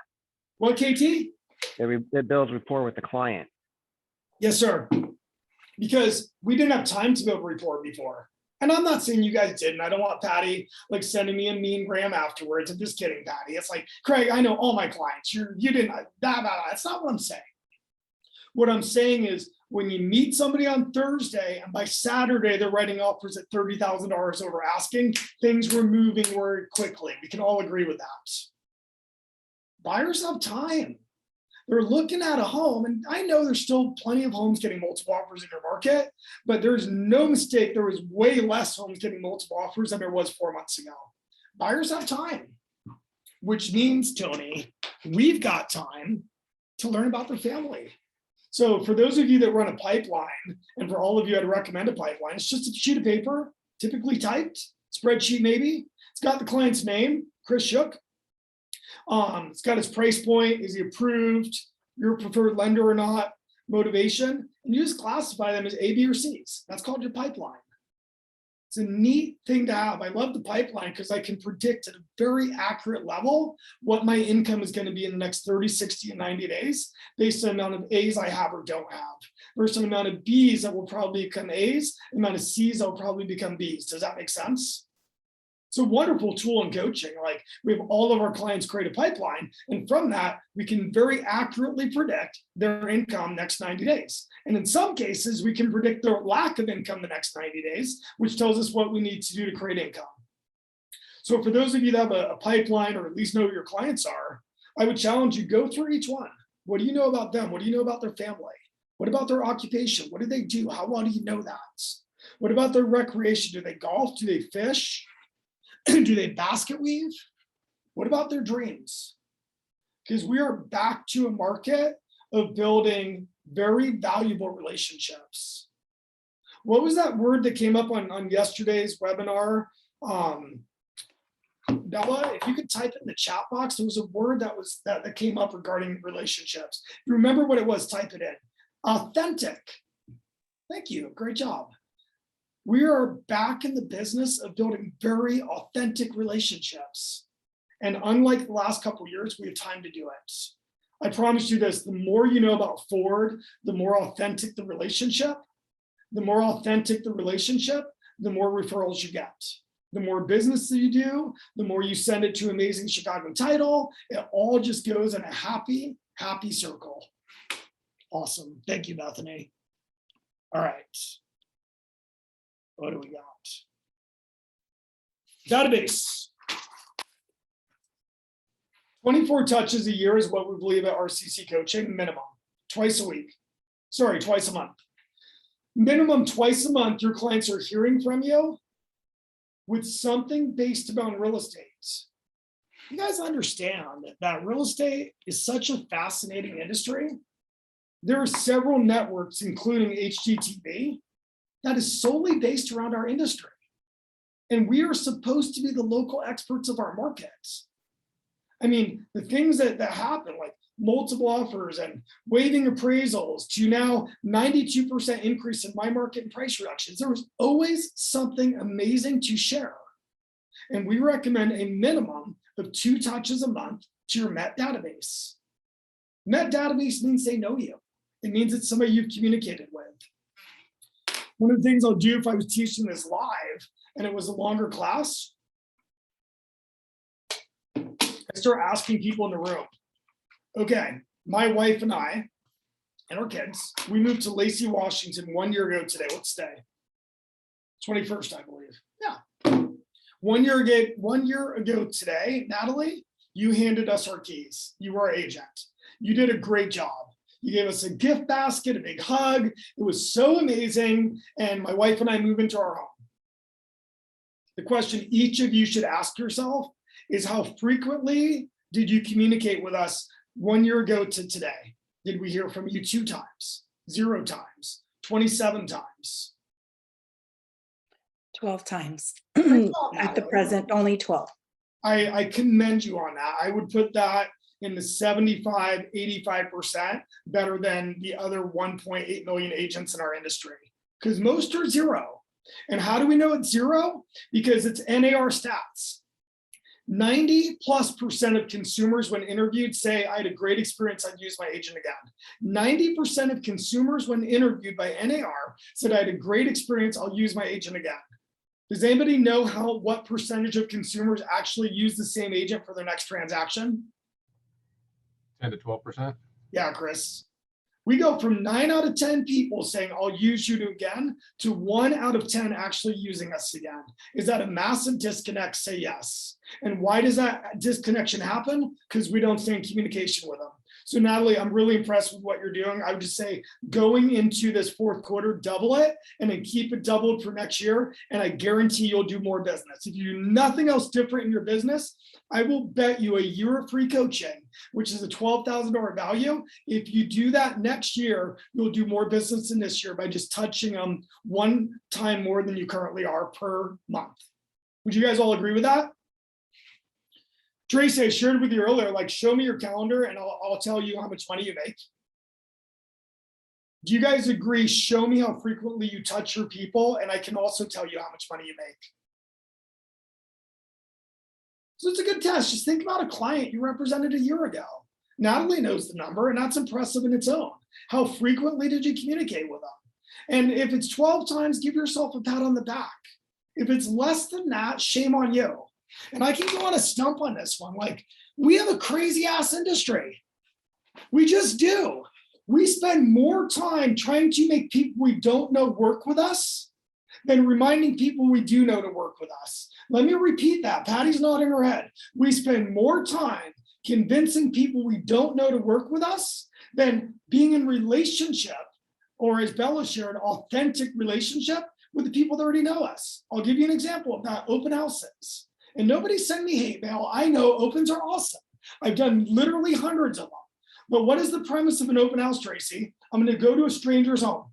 Speaker 1: What, KT?
Speaker 3: It builds rapport with the client.
Speaker 1: Yes, sir. Because we didn't have time to build rapport before. And I'm not saying you guys didn't. I don't want Patty like sending me a mean gram afterwards. I'm just kidding, Patty. It's like, Craig, I know all my clients. You didn't, that's not what I'm saying. What I'm saying is when you meet somebody on Thursday and by Saturday, they're writing offers at $30,000 over asking, things were moving very quickly. We can all agree with that. Buyers have time. They're looking at a home, and I know there's still plenty of homes getting multiple offers in your market, but there's no mistake, there was way less homes getting multiple offers than there was 4 months ago. Buyers have time, which means, Tony, we've got time to learn about their family. So for those of you that run a pipeline, and for all of you I'd recommend a pipeline, it's just a sheet of paper, typically typed, spreadsheet maybe. It's got the client's name, Chris Shook. It's got his price point, is he approved, your preferred lender or not, motivation, and you just classify them as A, B, or C's. That's called your pipeline. It's a neat thing to have. I love the pipeline because I can predict at a very accurate level what my income is going to be in the next 30, 60, and 90 days based on the amount of A's I have or don't have, versus the amount of B's that will probably become A's, the amount of C's that will probably become B's. Does that make sense? It's a wonderful tool in coaching. Like we have all of our clients create a pipeline, and from that, we can very accurately predict their income next 90 days. And in some cases, we can predict their lack of income the next 90 days, which tells us what we need to do to create income. So for those of you that have a pipeline or at least know who your clients are, I would challenge you, go through each one. What do you know about them? What do you know about their family? What about their occupation? What do they do? How well do you know that? What about their recreation? Do they golf? Do they fish? Do they basket weave? What about their dreams? Because we are back to a market of building very valuable relationships. What was that word that came up on yesterday's webinar? Bella, if you could type it in the chat box, there was a word that came up regarding relationships. If you remember what it was, type it in. Authentic. Thank you. Great job. We are back in the business of building very authentic relationships. And unlike the last couple of years, we have time to do it. I promise you this, the more you know about Ford, the more authentic the relationship. The more authentic the relationship, the more referrals you get. The more business that you do, the more you send it to Amazing Chicago Title. It all just goes in a happy, happy circle. Awesome. Thank you, Bethany. All right. What do we got? Database. 24 touches a year is what we believe at RCC Coaching, minimum. Twice a week. Sorry, twice a month. Minimum twice a month, your clients are hearing from you with something based about real estate. You guys understand that real estate is such a fascinating industry. There are several networks, including HGTV, that is solely based around our industry. And we are supposed to be the local experts of our markets. I mean, the things that happen, like multiple offers and waiving appraisals to now 92% increase in my market and price reductions, there was always something amazing to share. And we recommend a minimum of 2 touches a month to your Met database. Met database means they know you. It means it's somebody you've communicated with. One of the things I'll do if I was teaching this live and it was a longer class, I start asking people in the room, okay, my wife and I and our kids, we moved to Lacey, Washington 1 year ago today. What's today? 21st, I believe. Yeah. 1 year ago today, Natalie, you handed us our keys. You were our agent. You did a great job. You gave us a gift basket, a big hug. It was so amazing. And my wife and I moved into our home. The question each of you should ask yourself is, how frequently did you communicate with us 1 year ago to today? Did we hear from you 2 times, 0 times, 27 times?
Speaker 5: 12 times.
Speaker 1: Oh,
Speaker 5: At the present, only 12.
Speaker 1: I commend you on that. I would put that in the 75, 85% better than the other 1.8 million agents in our industry, because most are 0. And how do we know it's 0? Because it's NAR stats. 90+% of consumers when interviewed say, I had a great experience, I'd use my agent again. 90% of consumers when interviewed by NAR said, I had a great experience, I'll use my agent again. Does anybody know what percentage of consumers actually use the same agent for their next transaction?
Speaker 4: 10 to 12%.
Speaker 1: Yeah, Chris. We go from 9 out of 10 people saying, I'll use you again, to 1 out of 10 actually using us again. Is that a massive disconnect? Say yes. And why does that disconnection happen? Because we don't stay in communication with them. So Natalie, I'm really impressed with what you're doing. I would just say going into this 4th quarter, double it and then keep it doubled for next year. And I guarantee you'll do more business. If you do nothing else different in your business, I will bet you a year of free coaching, which is a $12,000 value. If you do that next year, you'll do more business than this year by just touching them 1 time more than you currently are per month. Would you guys all agree with that? Tracy, I shared with you earlier, like, show me your calendar and I'll tell you how much money you make. Do you guys agree? Show me how frequently you touch your people, and I can also tell you how much money you make. So it's a good test. Just think about a client you represented a year ago. Natalie knows the number, and that's impressive in its own. How frequently did you communicate with them? And if it's 12 times, give yourself a pat on the back. If it's less than that, shame on you. And I can go on a stump on this one. Like, we have a crazy ass industry. We just do. We spend more time trying to make people we don't know work with us than reminding people we do know to work with us. Let me repeat that. Patty's nodding her head. We spend more time convincing people we don't know to work with us than being in relationship, or as Bella shared, authentic relationship with the people that already know us. I'll give you an example of that. Open houses. And nobody send me hate mail. I know opens are awesome. I've done literally hundreds of them. But what is the premise of an open house, Tracy? I'm going to go to a stranger's home.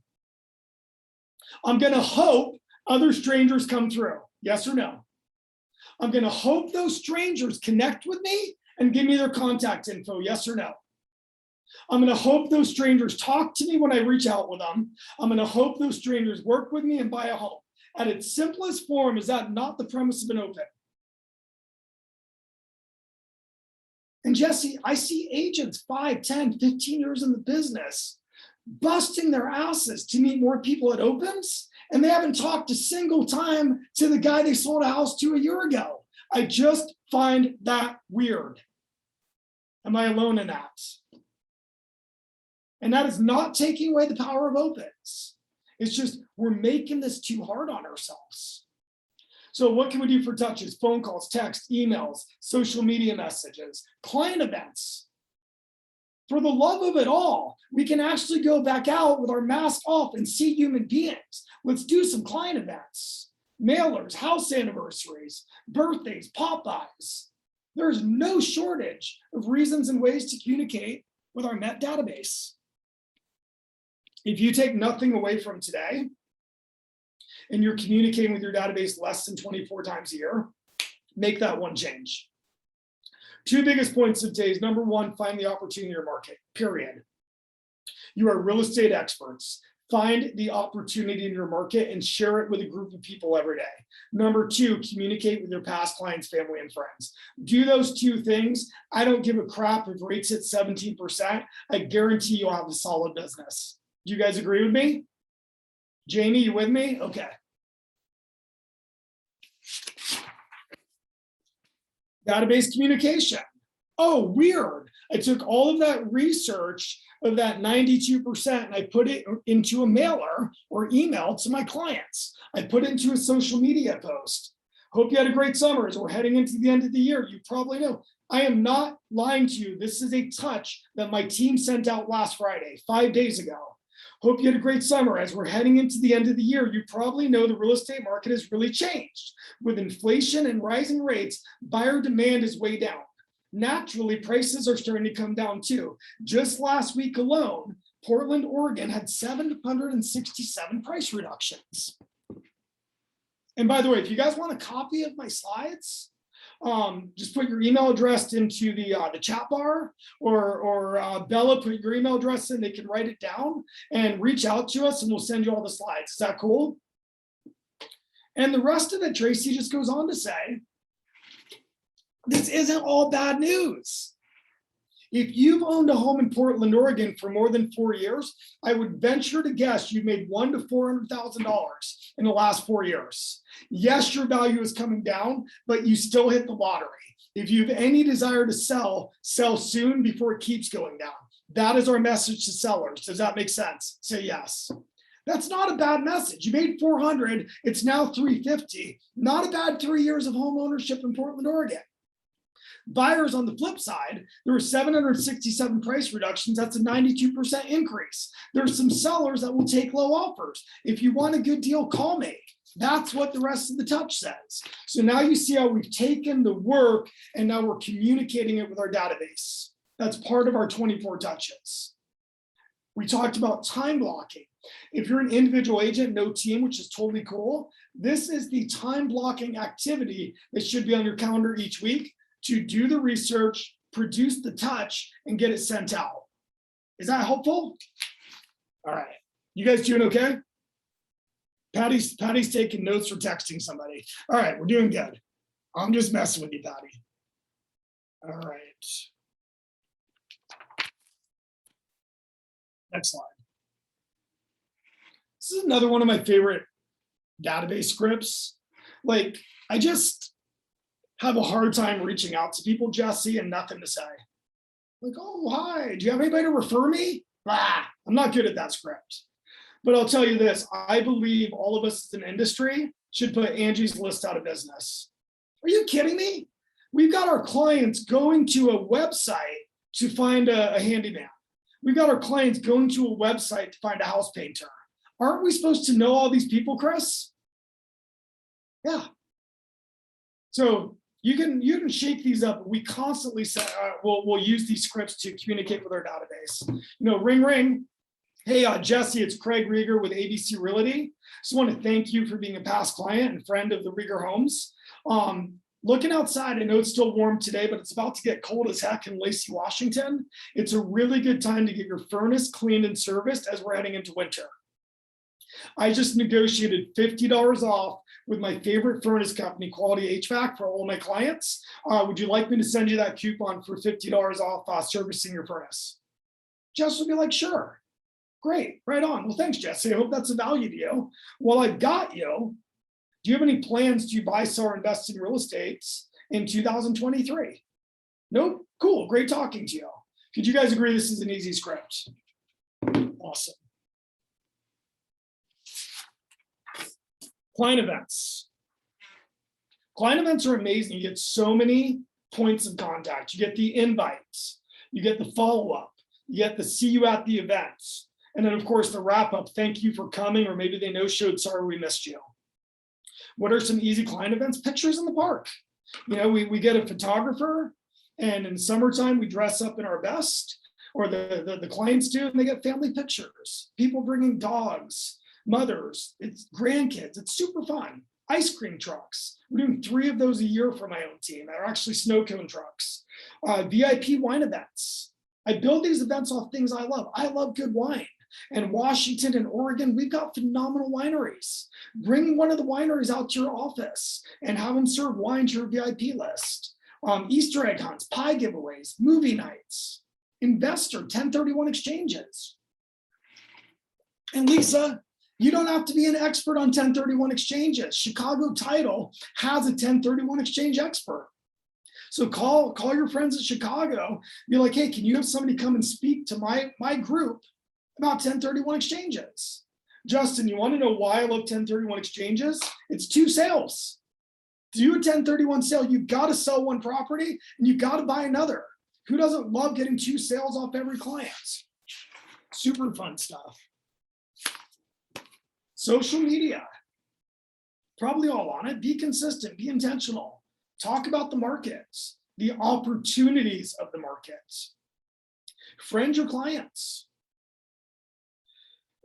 Speaker 1: I'm going to hope other strangers come through. Yes or no? I'm going to hope those strangers connect with me and give me their contact info. Yes or no? I'm going to hope those strangers talk to me when I reach out with them. I'm going to hope those strangers work with me and buy a home. At its simplest form, is that not the premise of an open? And Jesse, I see agents 5, 10, 15 years in the business busting their asses to meet more people at opens, and they haven't talked a single time to the guy they sold a house to a year ago. I just find that weird. Am I alone in that? And that is not taking away the power of opens. It's just we're making this too hard on ourselves. So what can we do for touches? Phone calls, text, emails, social media messages, client events. For the love of it all, we can actually go back out with our mask off and see human beings. Let's do some client events, mailers, house anniversaries, birthdays, Popeyes. There's no shortage of reasons and ways to communicate with our Met database. If you take nothing away from today, and you're communicating with your database less than 24 times a year, make that one change. Two biggest points of today is number one, find the opportunity in your market, period. You are real estate experts. Find the opportunity in your market and share it with a group of people every day. Number two, communicate with your past clients, family, and friends. Do those two things. I don't give a crap if rates hit 17%. I guarantee you'll have a solid business. Do you guys agree with me? Jamie, you with me? Okay. Database communication. Oh, weird. I took all of that research of that 92% and I put it into a mailer or email to my clients. I put it into a social media post. Hope you had a great summer as we're heading into the end of the year. You probably know. I am not lying to you. This is a touch that my team sent out last Friday, 5 days ago. Hope you had a great summer. As we're heading into the end of the year, you probably know the real estate market has really changed. With inflation and rising rates, buyer demand is way down. Naturally, prices are starting to come down too. Just last week alone, Portland, Oregon had 767 price reductions. And by the way, if you guys want a copy of my slides, just put your email address into the chat bar, or Bella, put your email address in, they can write it down and reach out to us and we'll send you all the slides. Is that cool? And the rest of it, Tracy just goes on to say, this isn't all bad news. If you've owned a home in Portland, Oregon for more than 4 years, I would venture to guess you've made $100,000 to $400,000 in the last 4 years. Yes, your value is coming down, but you still hit the lottery. If you have any desire to sell, sell soon before it keeps going down. That is our message to sellers. Does that make sense? Say yes. That's not a bad message. You made 400, it's now 350. Not a bad 3 years of home ownership in Portland, Oregon. Buyers on the flip side, there were 767 price reductions. That's a 92% increase. There's some sellers that will take low offers. If you want a good deal, call me. That's what the rest of the touch says. So now you see how we've taken the work and now we're communicating it with our database. That's part of our 24 touches. We talked about time blocking. If you're an individual agent, no team, which is totally cool, this is the time blocking activity that should be on your calendar each week to do the research, produce the touch, and get it sent out. Is that helpful? All right. You guys doing okay? Patty's taking notes or texting somebody. All right, we're doing good. I'm just messing with you, Patty. All right. Next slide. This is another one of my favorite database scripts. Like, I just have a hard time reaching out to people, Jesse, and nothing to say. Like, oh, hi, do you have anybody to refer me? I'm not good at that script. But I'll tell you this, I believe all of us as an industry should put Angie's List out of business. Are you kidding me? We've got our clients going to a website to find a handyman. We've got our clients going to a website to find a house painter. Aren't we supposed to know all these people, Chris? Yeah. So you can shake these up. We constantly say, we'll use these scripts to communicate with our database. You know, ring, ring. Hey, Jesse, it's Craig Reger with ABC Realty. Just want to thank you for being a past client and friend of the Reger Homes. Looking outside, I know it's still warm today, but it's about to get cold as heck in Lacey, Washington. It's a really good time to get your furnace cleaned and serviced as we're heading into winter. I just negotiated $50 off with my favorite furnace company, Quality HVAC, for all my clients. Would you like me to send you that coupon for $50 off servicing your furnace? Jess would be like, sure. Great, right on. Well, thanks, Jesse. I hope that's a value to you. Well, I've got you. Do you have any plans to buy, sell, or invest in real estate in 2023? Nope. Cool. Great talking to you. Could you guys agree this is an easy script? Awesome. Client events. Client events are amazing. You get so many points of contact. You get the invites. You get the follow-up. You get the see you at the events. And then, of course, the wrap-up. Thank you for coming, or maybe they no-showed. Sorry we missed you. What are some easy client events? Pictures in the park. You know, we get a photographer, and in summertime, we dress up in our best, or the clients do, and they get family pictures. People bringing dogs, mothers, it's grandkids. It's super fun. Ice cream trucks. We're doing 3 of those a year for my own team. They're actually snow cone trucks. VIP wine events. I build these events off things I love. I love good wine. And Washington and Oregon, we've got phenomenal wineries. Bring one of the wineries out to your office and have them serve wine to your VIP list. Easter egg hunts, pie giveaways, movie nights, investor 1031 exchanges. And Lisa, you don't have to be an expert on 1031 exchanges. Chicago Title has a 1031 exchange expert. So call your friends at Chicago, be like, hey, can you have somebody come and speak to my group about 1031 exchanges? Justin, you want to know why I love 1031 exchanges? It's 2 sales. To do a 1031 sale, you've got to sell one property and you've got to buy another. Who doesn't love getting 2 sales off every client? Super fun stuff. Social media, probably all on it. Be consistent, be intentional. Talk about the markets, the opportunities of the markets. Friend your clients.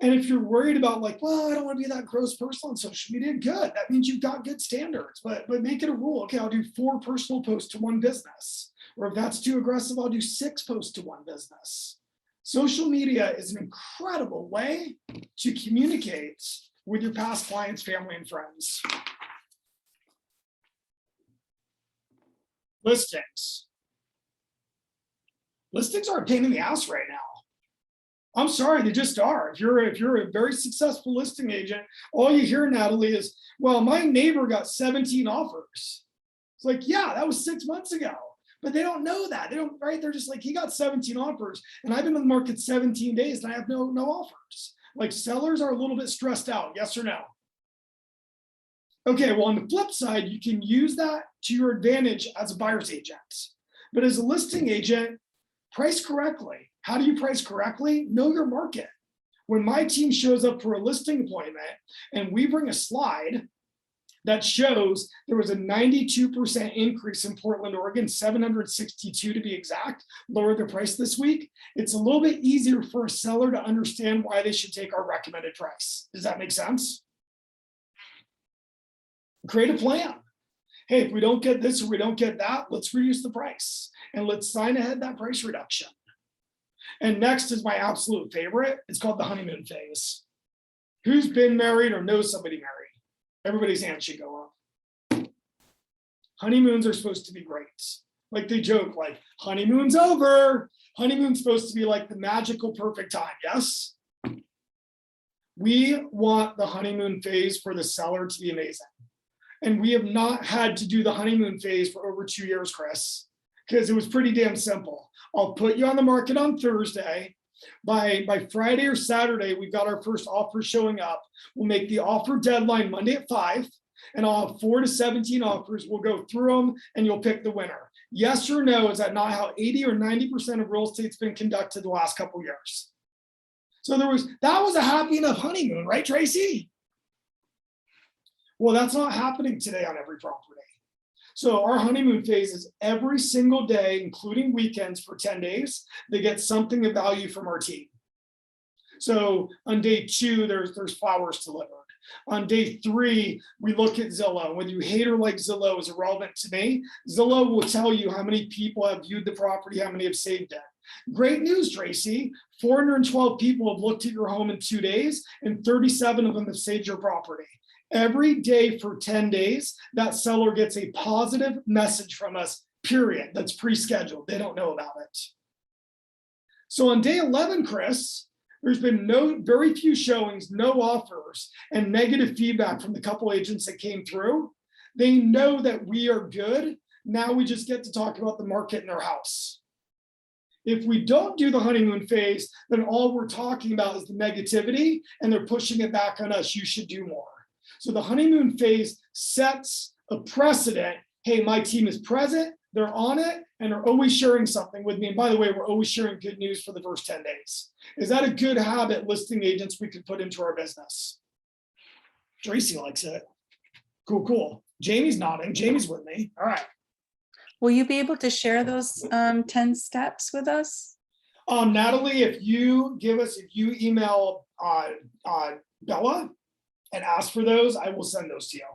Speaker 1: And if you're worried about like, well, I don't want to be that gross person on social media, good. That means you've got good standards, but make it a rule. Okay, I'll do 4 personal posts to 1 business. Or if that's too aggressive, I'll do 6 posts to 1 business. Social media is an incredible way to communicate with your past clients, family, and friends. Listings. Listings are a pain in the ass right now. I'm sorry, they just are. If you're a very successful listing agent, all you hear, Natalie, is, well, my neighbor got 17 offers. It's like, yeah, that was 6 months ago. But they don't know that. They don't, right? They're just like, he got 17 offers, and I've been in the market 17 days and I have no offers. Like, sellers are a little bit stressed out, yes or no? Okay, well, on the flip side, you can use that to your advantage as a buyer's agent. But as a listing agent, price correctly. How do you price correctly? Know your market. When my team shows up for a listing appointment and we bring a slide that shows there was a 92% increase in Portland, Oregon, 762 to be exact, lower their price this week, it's a little bit easier for a seller to understand why they should take our recommended price. Does that make sense? Create a plan. Hey, if we don't get this or we don't get that, let's reduce the price and let's sign ahead that price reduction. And next is my absolute favorite. It's called the honeymoon phase. Who's been married or knows somebody married? Everybody's hand should go up. Honeymoons are supposed to be great. Like they joke, like, honeymoon's over. Honeymoon's supposed to be like the magical perfect time, yes? We want the honeymoon phase for the seller to be amazing. And we have not had to do the honeymoon phase for over 2 years, Chris, because it was pretty damn simple. I'll put you on the market on Thursday. By Friday or Saturday, we've got our first offer showing up. We'll make the offer deadline Monday at 5, and I'll have 4 to 17 offers. We'll go through them and you'll pick the winner. Yes or no, is that not how 80 or 90% of real estate's been conducted the last couple of years? So that was a happy enough honeymoon, right, Tracy? Well, that's not happening today on every property. So our honeymoon phase is every single day, including weekends for 10 days, they get something of value from our team. So on day 2, there's flowers delivered. On day 3, we look at Zillow. Whether you hate or like Zillow is irrelevant to me. Zillow will tell you how many people have viewed the property, how many have saved it. Great news, Tracy. 412 people have looked at your home in 2 days, and 37 of them have saved your property. Every day for 10 days, that seller gets a positive message from us, period. That's pre-scheduled. They don't know about it. So on day 11, Chris, there's been very few showings, no offers, and negative feedback from the couple agents that came through. They know that we are good. Now we just get to talk about the market in their house. If we don't do the honeymoon phase, then all we're talking about is the negativity, and they're pushing it back on us. You should do more. So the honeymoon phase sets a precedent. Hey, my team is present, they're on it, and they're always sharing something with me. And by the way, we're always sharing good news for the first 10 days. Is that a good habit listing agents we could put into our business? Tracy likes it. Cool, cool. Jamie's nodding. Jamie's with me. All right.
Speaker 5: Will you be able to share those 10 steps with us?
Speaker 1: Natalie, if you email Bella and ask for those, I will send those to you.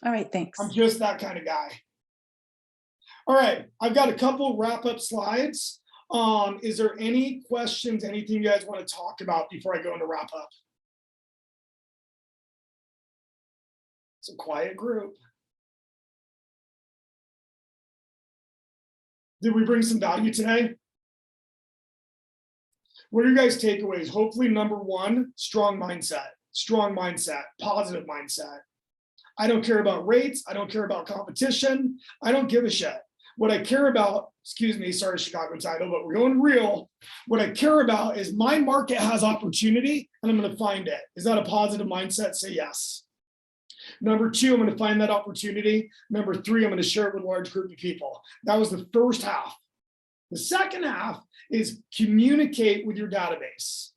Speaker 5: All right, thanks.
Speaker 1: I'm just that kind of guy. All right, I've got a couple wrap-up slides. Is there any questions, anything you guys want to talk about before I go into wrap up? It's a quiet group. Did we bring some value today? What are your guys' takeaways? Hopefully, number 1, strong mindset, positive mindset. I don't care about rates. I don't care about competition. I don't give a shit. What I care about, excuse me, sorry, Chicago title, but we're going real. What I care about is my market has opportunity and I'm going to find it. Is that a positive mindset? Say yes. Number 2, I'm going to find that opportunity. Number 3, I'm going to share it with a large group of people. That was the first half. The second half is communicate with your database.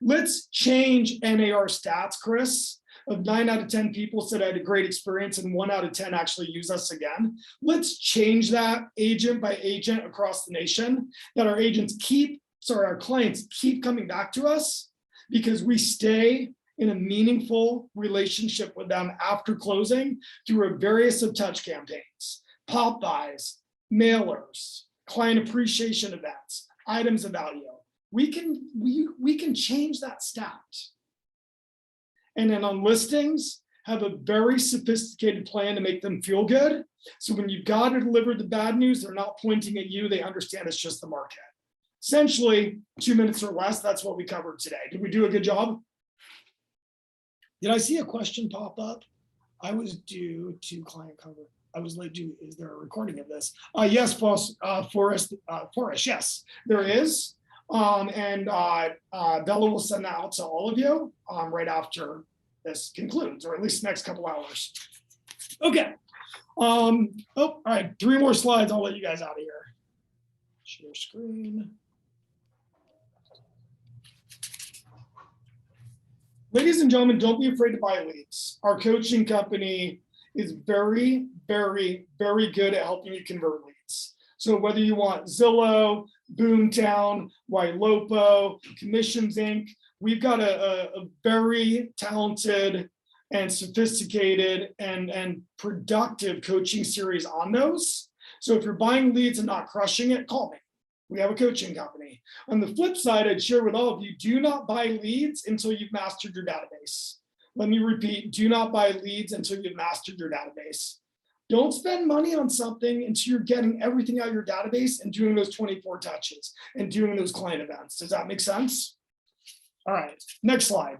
Speaker 1: Let's change NAR stats, Chris. Of 9 out of 10 people said I had a great experience and 1 out of 10 actually use us again. Let's change that agent by agent across the nation, that our clients keep coming back to us because we stay in a meaningful relationship with them after closing through a various of touch campaigns, pop buys, mailers, client appreciation events, items of value. We can change that stat. And then on listings, have a very sophisticated plan to make them feel good. So when you've got to deliver the bad news, they're not pointing at you. They understand it's just the market. Essentially, 2 minutes or less, that's what we covered today. Did we do a good job? Did I see a question pop up? I was due to client cover. I was late due. Is there a recording of this? Yes, Forrest, yes, there is. Bella will send that out to all of you right after this concludes, or at least the next couple hours. Okay. All right, 3 more slides. I'll let you guys out of here. Share screen. Ladies and gentlemen, don't be afraid to buy leads. Our coaching company is very, very, very good at helping you convert leads. So whether you want Zillow, Boomtown, Ylopo, Commissions Inc., we've got a very talented and sophisticated and productive coaching series on those. So if you're buying leads and not crushing it, call me. We have a coaching company. On the flip side, I'd share with all of you, do not buy leads until you've mastered your database. Let me repeat, do not buy leads until you've mastered your database. Don't spend money on something until you're getting everything out of your database and doing those 24 touches and doing those client events. Does that make sense? All right, next slide.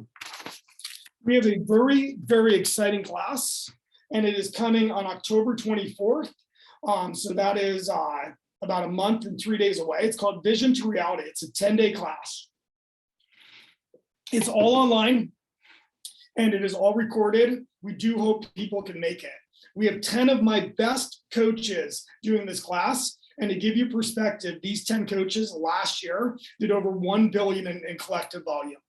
Speaker 1: We have a very, very exciting class. and it is coming on October 24th. So that is about a month and 3 days away. It's called Vision to Reality. It's a 10-day class. It's all online and it is all recorded. We do hope people can make it. We have 10 of my best coaches doing this class. And to give you perspective, these 10 coaches last year did over 1 billion in collective volume.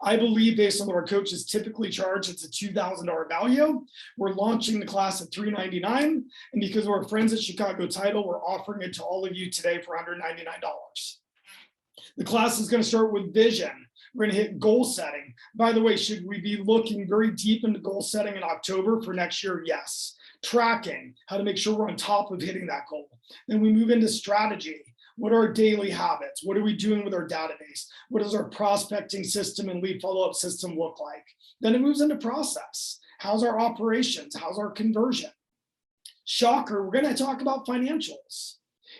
Speaker 1: I believe based on what our coaches typically charge, it's a $2,000 value. We're launching the class at $399. And because of our friends at Chicago Title, we're offering it to all of you today for $199. The class is going to start with vision. We're going to hit goal setting. By the way, should we be looking very deep into goal setting in October for next year? Yes. Tracking, how to make sure we're on top of hitting that goal. Then we move into strategy. What are our daily habits? What are we doing with our database? What does our prospecting system and lead follow-up system look like? Then it moves into process. How's our operations? How's our conversion? Shocker, we're going to talk about financials.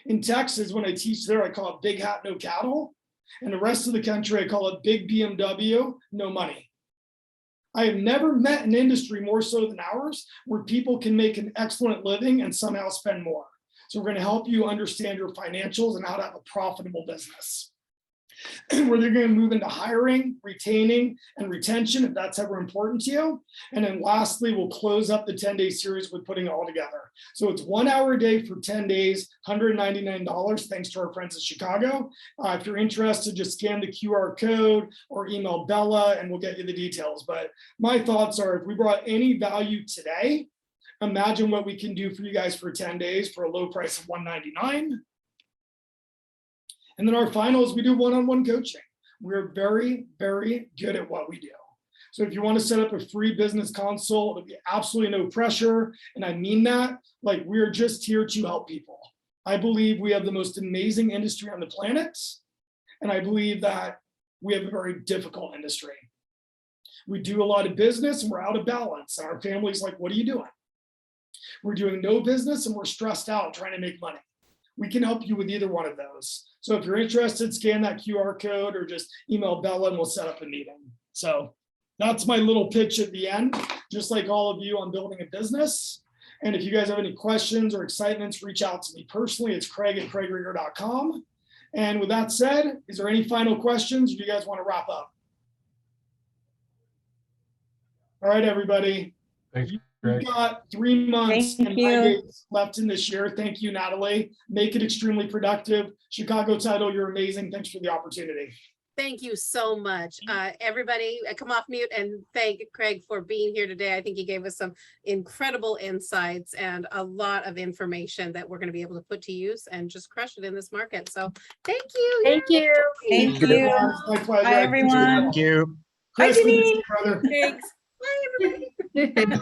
Speaker 1: In Texas, when I teach there, I call it big hat, no cattle. And the rest of the country, I call it big BMW, no money. I have never met an industry more so than ours where people can make an excellent living and somehow spend more. So we're going to help you understand your financials and how to have a profitable business. Where they're going to move into hiring, retaining, and retention, if that's ever important to you. And then lastly, we'll close up the 10-day series with putting it all together. So it's 1 hour a day for 10 days, $199, thanks to our friends in Chicago. If you're interested, just scan the QR code or email Bella and we'll get you the details. But my thoughts are, if we brought any value today, imagine what we can do for you guys for 10 days for a low price of $199. And then our finals, we do one-on-one coaching. We're very, very good at what we do. So if you want to set up a free business consult, it'll be absolutely no pressure. And I mean that, like, we're just here to help people. I believe we have the most amazing industry on the planet. And I believe that we have a very difficult industry. We do a lot of business and we're out of balance. And our family's like, what are you doing? We're doing no business and we're stressed out trying to make money. We can help you with either one of those. So if you're interested, scan that QR code or just email Bella and we'll set up a meeting. So that's my little pitch at the end, just like all of you on building a business. And if you guys have any questions or excitements, reach out to me personally. It's Craig@CraigReger.com. And with that said, is there any final questions? Or do you guys want to wrap up? All right, everybody.
Speaker 4: Thanks,
Speaker 1: We've
Speaker 4: Greg.
Speaker 1: got 3 months
Speaker 5: Thank
Speaker 1: and
Speaker 5: you.
Speaker 1: 9 days left in this year. Thank you, Natalie. Make it extremely productive. Chicago Title, you're amazing. Thanks for the opportunity.
Speaker 2: Thank you so much. Everybody, come off mute and thank Craig for being here today. I think he gave us some incredible insights and a lot of information that we're going to be able to put to use and just crush it in this market. So thank you.
Speaker 6: Thank you.
Speaker 5: Thank
Speaker 1: It's
Speaker 5: you.
Speaker 1: my pleasure.
Speaker 5: Bye, everyone.
Speaker 7: Thank you.
Speaker 1: Chris,
Speaker 6: Hi,
Speaker 1: good to see
Speaker 6: Janine.
Speaker 1: you, brother.
Speaker 2: Thanks. Bye, everybody.